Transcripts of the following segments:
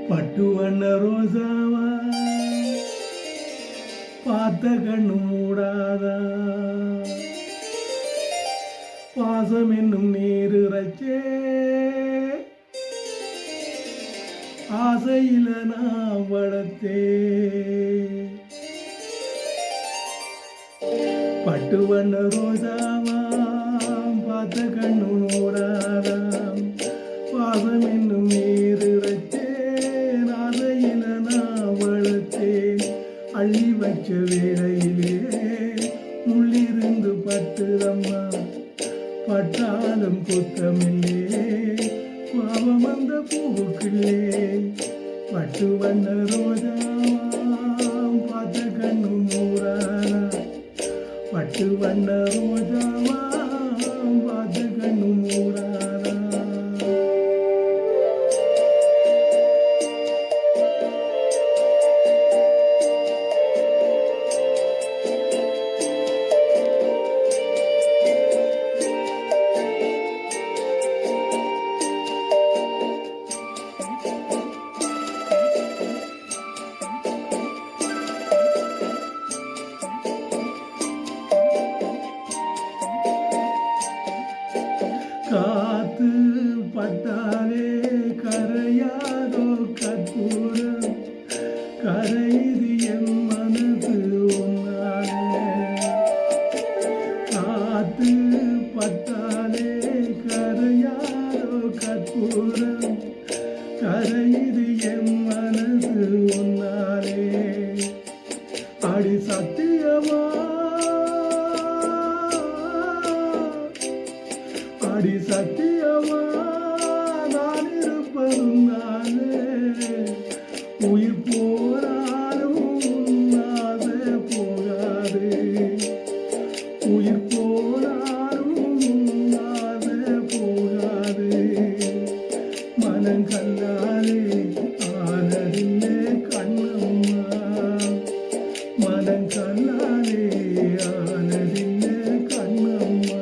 பட்டு வண்ண ரோசாவா பார்த்த கண்ணு மூடாதா, பாசம் என்னும் நீர் இறைச்சே ஆசையில நான் வளர்த்தே. பட்டு வண்ண ரோசாவா பார்த்த கண்ணு மூடாதா, பாசம் என்னும் நீர் இறைச்சேன் ஆசையில நான் வளர்த்தேன். அள்ளி வச்ச வேளையிலே முள்ளிருந்து பட்டுதம்மா, பட்டாலும் குத்தமில்லே பாவம் அந்த பூவுக்குள்ளே. பட்டு வண்ண ரோஜாவாம் பார்த்த கண்ணு மூடாதா, பட்டு வண்ண ரோஜாவாம் பார்த்த கண்ணு மூடாதா. காத்து பட்டாலே கரையாதோ கற்பூரம், கரையுது என் மனசு ஒன்னாலே. காத்து பட்டாலே கரையாதோ கற்பூரம், கரையுது என் மனசு ஒன்னாலே. அடி சத்தியமா அடி சத்தியமா நான் இருப்பதுனாலே, உயிர் போனாலும் உன்னாதே போகாது, உயிர் போனாலும் உன்னாதே போகாது. மனம் கல்லாலே ஆனதில்லே கண்ணம்மா, மனம் கல்லாலே ஆனதில்லே கண்ணம்மா.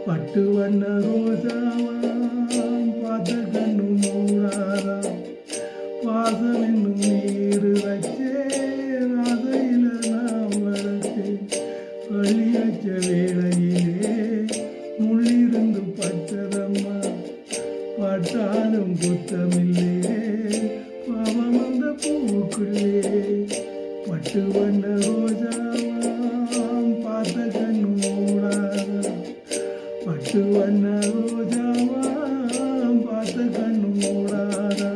பட்டு வண்ண ரோஜாவாம் பார்த்த கண்ணு மூடாதா, பாசம் என்னும் நீர் வச்சே ராதையில நான் வளர்த்தேன். அள்ளி வச்ச வேளையிலே முள்ளிருந்து பட்டதம்மா, பட்டாலும் குத்தமில்லே பாவம் அந்த பூவுக்குள்ளே. பட்டு வண்ண ரோஜாவாம் பார்த்த கண்ணு மூடாதா, பட்டு வண்ண ரோஜாவாம் பார்த்த கண்ணு மூடாதா.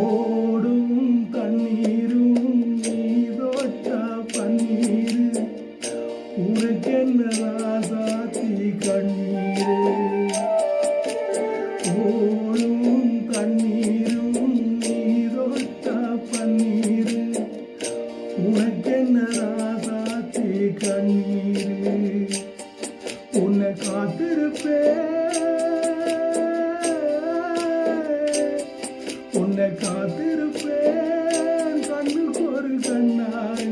ஓடும் தண்ணீரும் நீதோட்ட பன்னீரு, உனக்கென்ன ராசாத்தி கண்ணீரு. ஓடும் தண்ணீரும் நீதோட்ட பன்னீரு, உனக்கென்ன ராசாத்தி கண்ணீரு. உன்னை காத்திருப்பேன், உன்னை காத்திருப்பேன் கண்ணுக்கு ஒரு கண்ணாக.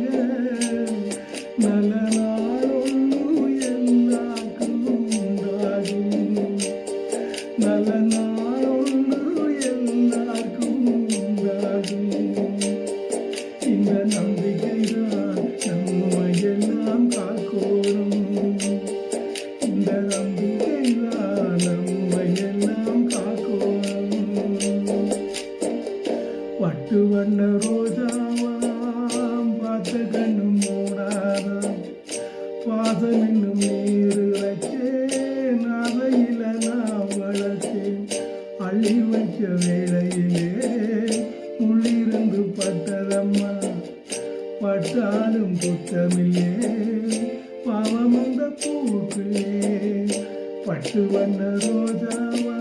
நல்ல நாள் ஒன்று எல்லாருக்கும் உண்டாகும், நல்ல நாள் ஒன்று எல்லாருக்கும் உண்டாகும். இந்த நம்பிக்கைதான் நம்மை எல்லாம் காக்கோடும், இந்த நம்பிக்கைதான் நம்மை எல்லாம் காக்கோடும். பட்டு வண்ண ரோஜாவாம் பார்த்த கண்ணு மூடாதா, பாசம் என்னும் நீர் வச்சேன் ஆசையில நான் வளர்த்தேன். அள்ளி வைக்க வேளையிலே உள்ளிருந்து பட்டதம்மா, பட்டாலும் குத்தமில்லே பாவம் அந்த பூவுக்குள்ளே. பட்டு வண்ண ரோஜாவா